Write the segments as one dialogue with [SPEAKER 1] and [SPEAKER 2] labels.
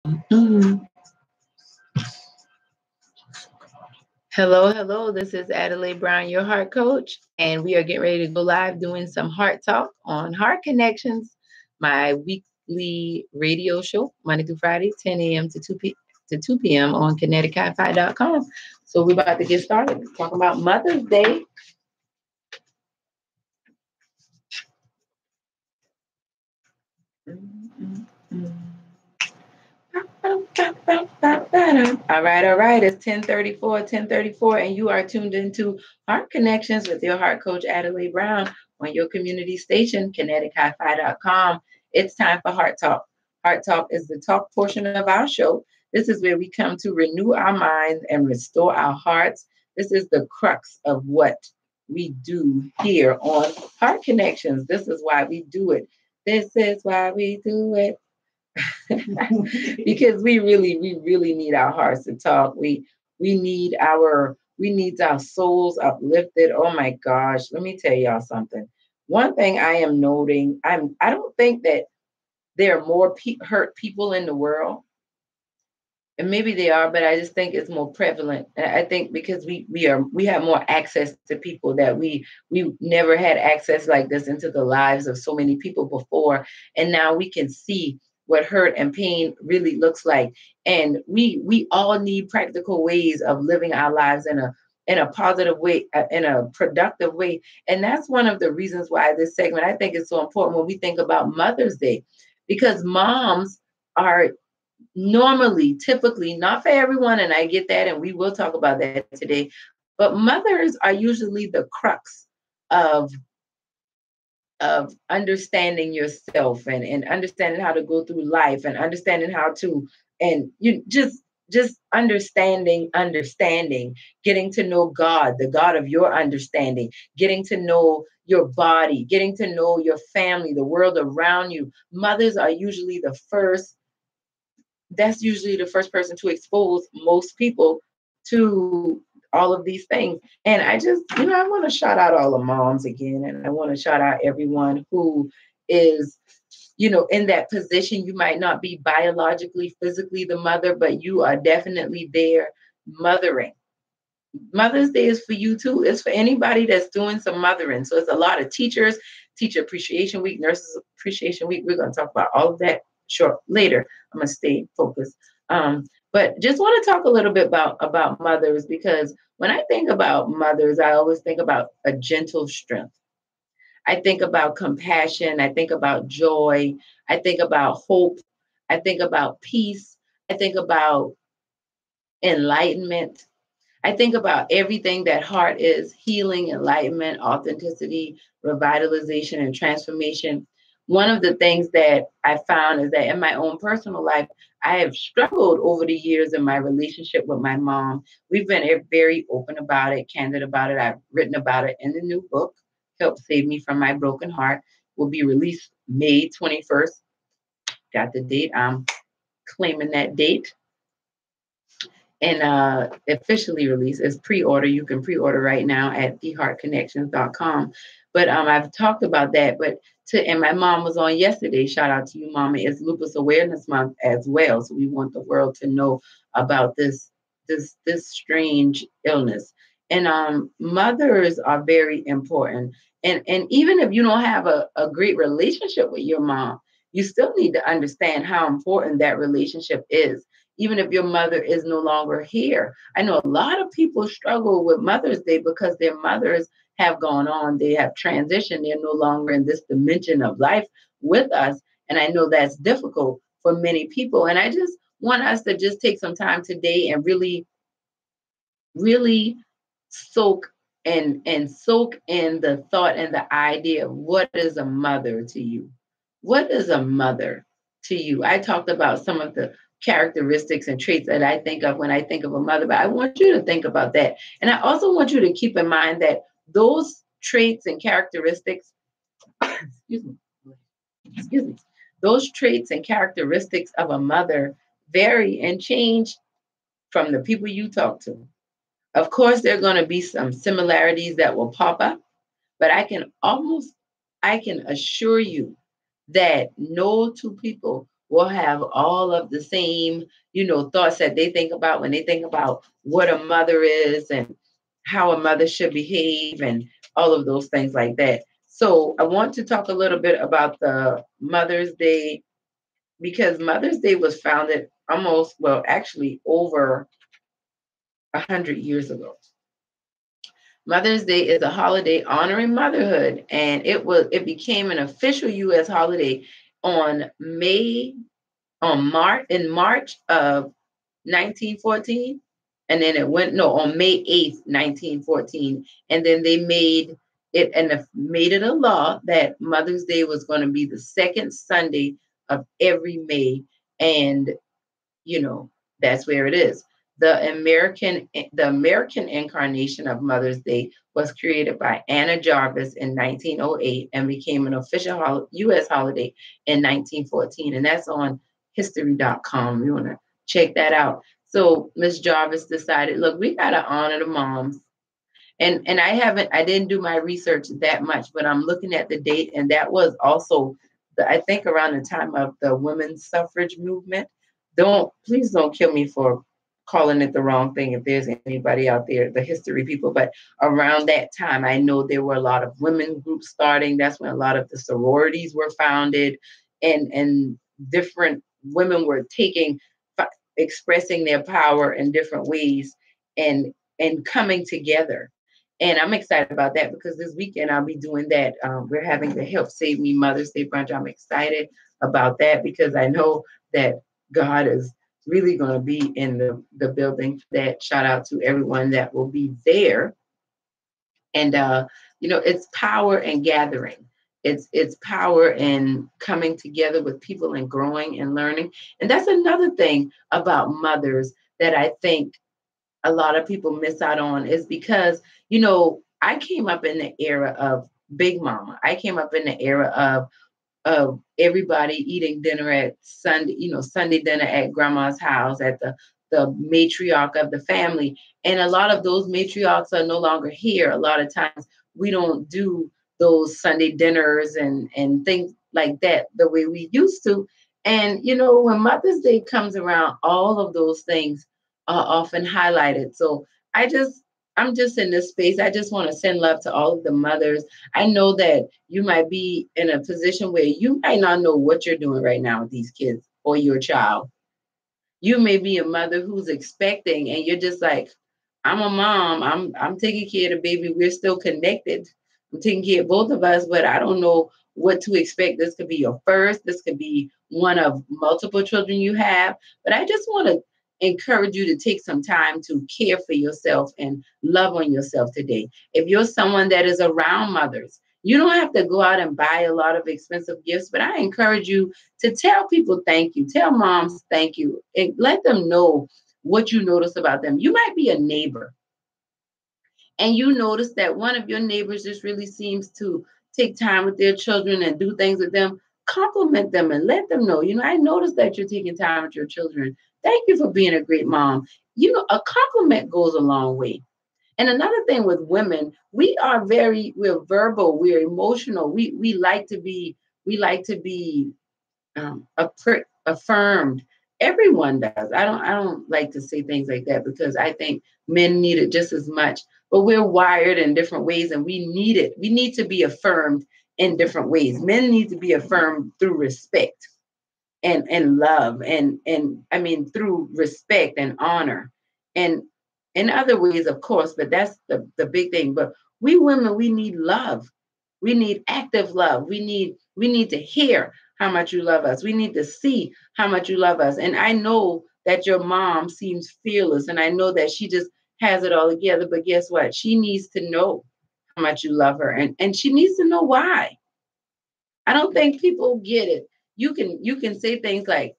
[SPEAKER 1] Mhm. Hello, hello. This is Adelai Brown, your heart coach, and we are getting ready to go live doing some heart talk on Heart Connections, my weekly radio show, Monday through Friday, 10 a.m. to 2 p.m. on kinetichi.com. So we're about to get started talking about Mother's Day. All right. It's 10:34, and you are tuned into Heart Connections with your heart coach, Adelai Brown, on your community station, kinetichi.com. It's time for Heart Talk. Heart Talk is the talk portion of our show. This is where we come to renew our minds and restore our hearts. This is the crux of what we do here on Heart Connections. This is why we do it. This is why we do it. Because we really need our hearts to talk. We need our souls uplifted. Oh my gosh, let me tell y'all something. One thing I am noting, I don't think that there are more hurt people in the world, and maybe they are, but I just think it's more prevalent. And I think because we have more access to people that we never had access like this into the lives of so many people before, and now we can see what hurt and pain really looks like. And we all need practical ways of living our lives in a positive way, in a productive way. And that's one of the reasons why this segment I think is so important when we think about Mother's Day, because moms are normally, typically, not for everyone, and I get that, and we will talk about that today, but mothers are usually the crux of understanding yourself and understanding how to go through life and understanding how to, and you just understanding, getting to know God, the God of your understanding, getting to know your body, getting to know your family, the world around you. Mothers are usually the first that's usually the first person to expose most people to all of these things. And I just, I want to shout out all the moms again, and I want to shout out everyone who is, in that position. You might not be biologically, physically the mother, but you are definitely there mothering. Mother's Day is for you too. It's for anybody that's doing some mothering. So it's a lot of teachers, Teacher Appreciation Week, Nurses Appreciation Week. We're going to talk about all of that later. I'm going to stay focused. But just want to talk a little bit about mothers, because when I think about mothers, I always think about a gentle strength. I think about compassion. I think about joy. I think about hope. I think about peace. I think about enlightenment. I think about everything that heart is: healing, enlightenment, authenticity, revitalization, and transformation. One of the things that I found is that in my own personal life, I have struggled over the years in my relationship with my mom. We've been very open about it, candid about it. I've written about it in the new book, Help Save Me from My Broken Heart. Will be released May 21st. Got the date. I'm claiming that date. And officially released as pre-order. You can pre-order right now at theheartconnections.com. But I've talked about that. And my mom was on yesterday. Shout out to you, Mama. It's Lupus Awareness Month as well. So we want the world to know about this strange illness. And mothers are very important. And even if you don't have a great relationship with your mom, you still need to understand how important that relationship is, even if your mother is no longer here. I know a lot of people struggle with Mother's Day because their mothers have gone on, they have transitioned, they're no longer in this dimension of life with us. And I know that's difficult for many people. And I just want us to just take some time today and really soak soak in the thought and the idea of what is a mother to you. What is a mother to you? I talked about some of the characteristics and traits that I think of when I think of a mother, but I want you to think about that. And I also want you to keep in mind that those traits and characteristics, excuse me, excuse me, those traits and characteristics of a mother vary and change from the people you talk to. Of course, there are going to be some similarities that will pop up, but I can assure you that no two people will have all of the same, thoughts that they think about when they think about what a mother is and how a mother should behave and all of those things like that. So I want to talk a little bit about the Mother's Day, because Mother's Day was founded almost, well, actually over 100 years ago. Mother's Day is a holiday honoring motherhood, and it became an official U.S. holiday on May in March of 1914, and then it went no on May 8th, 1914, and then they made it a law that Mother's Day was going to be the second Sunday of every May, and you know, that's where it is. The American incarnation of Mother's Day was created by Anna Jarvis in 1908 and became an official U.S. holiday in 1914. And that's on history.com. You want to check that out. So Miss Jarvis decided, look, we got to honor the moms. And I didn't do my research that much, but I'm looking at the date, and that was also I think around the time of the women's suffrage movement. Please don't kill me for calling it the wrong thing if there's anybody out there, the history people, but around that time, I know there were a lot of women groups starting. That's when a lot of the sororities were founded, and different women were expressing their power in different ways and coming together. And I'm excited about that because this weekend I'll be doing that. We're having the Help Save Me Mother's Day brunch. I'm excited about that because I know that God is really going to be in the building. That shout out to everyone that will be there. And it's power and gathering. It's power in coming together with people and growing and learning. And that's another thing about mothers that I think a lot of people miss out on, is because, I came up in the era of Big Mama. I came up in the era of everybody eating dinner at Sunday dinner at grandma's house, at the matriarch of the family. And a lot of those matriarchs are no longer here. A lot of times we don't do those Sunday dinners and things like that the way we used to. And when Mother's Day comes around, all of those things are often highlighted. So I'm just in this space. I just want to send love to all of the mothers. I know that you might be in a position where you might not know what you're doing right now with these kids or your child. You may be a mother who's expecting and you're just like, I'm a mom. I'm taking care of the baby. We're still connected. I'm taking care of both of us, but I don't know what to expect. This could be your first. This could be one of multiple children you have. But I just want to encourage you to take some time to care for yourself and love on yourself today. If you're someone that is around mothers, you don't have to go out and buy a lot of expensive gifts, but I encourage you to tell people thank you. Tell moms thank you and let them know what you notice about them. You might be a neighbor and you notice that one of your neighbors just really seems to take time with their children and do things with them. Compliment them and let them know, I noticed that you're taking time with your children. Thank you for being a great mom. A compliment goes a long way. And another thing with women, we're verbal, we're emotional. We like to be affirmed. Everyone does. I don't like to say things like that because I think men need it just as much. But we're wired in different ways, and we need it. We need to be affirmed in different ways. Men need to be affirmed through respect and love, and I mean through respect and honor, and in other ways, of course. But that's the big thing. But we women, we need love. We need active love. We need to hear how much you love us. We need to see how much you love us. And I know that your mom seems fearless, and I know that she just has it all together. But guess what? She needs to know how much you love her, and she needs to know why. I don't think people get it. You can say things like,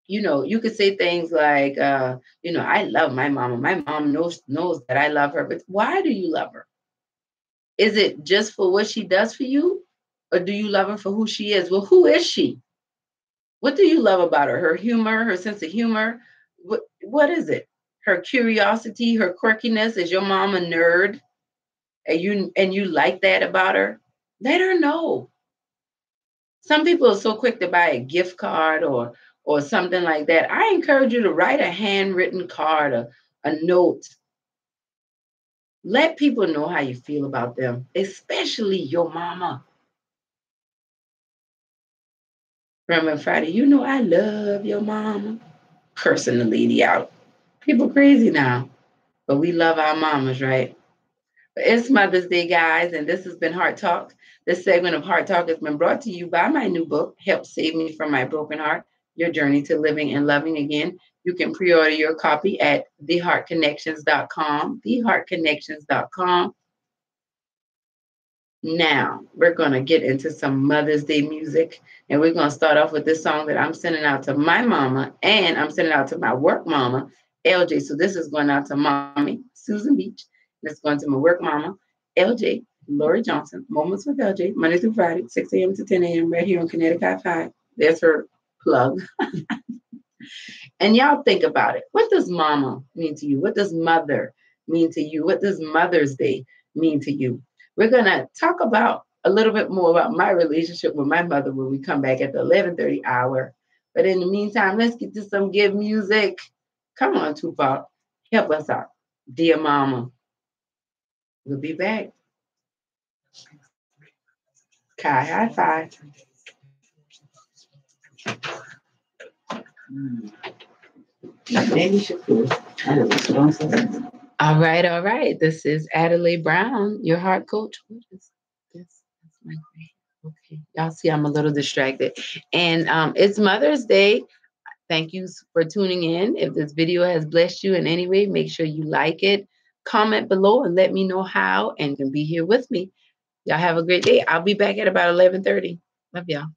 [SPEAKER 1] you could say things like, I love my mama. My mom knows that I love her. But why do you love her? Is it just for what she does for you? Or do you love her for who she is? Well, who is she? What do you love about her? Her humor, her sense of humor? What is it? Her curiosity, her quirkiness? Is your mom a nerd? And you like that about her? Let her know. Some people are so quick to buy a gift card or something like that. I encourage you to write a handwritten card, a note. Let people know how you feel about them, especially your mama. Remember Friday, you know I love your mama. Cursing the lady out. People crazy now, but we love our mamas, right? It's Mother's Day, guys, and this has been Heart Talk. This segment of Heart Talk has been brought to you by my new book, Help Save Me from My Broken Heart, Your Journey to Living and Loving Again. You can pre-order your copy at theheartconnections.com, theheartconnections.com. Now, we're going to get into some Mother's Day music, and we're going to start off with this song that I'm sending out to my mama, and I'm sending out to my work mama, LJ. So this is going out to mommy, Susan Beach. This is going to my work mama, LJ, Lori Johnson, Moments with LJ, Monday through Friday, 6 a.m. to 10 a.m. right here on Connecticut 5. There's her plug. And y'all think about it. What does mama mean to you? What does mother mean to you? What does Mother's Day mean to you? We're going to talk about a little bit more about my relationship with my mother when we come back at the 11:30 hour. But in the meantime, let's get to some good music. Come on, Tupac. Help us out. Dear Mama. We'll be back. Kai, high five. Maybe Shakur. All right, all right. This is Adelai Brown, your heart coach. What is this? That's my grade. Okay, y'all see I'm a little distracted. And it's Mother's Day. Thank you for tuning in. If this video has blessed you in any way, make sure you like it, comment below, and let me know how, and can be here with me. Y'all have a great day. I'll be back at about 11:30. Love y'all.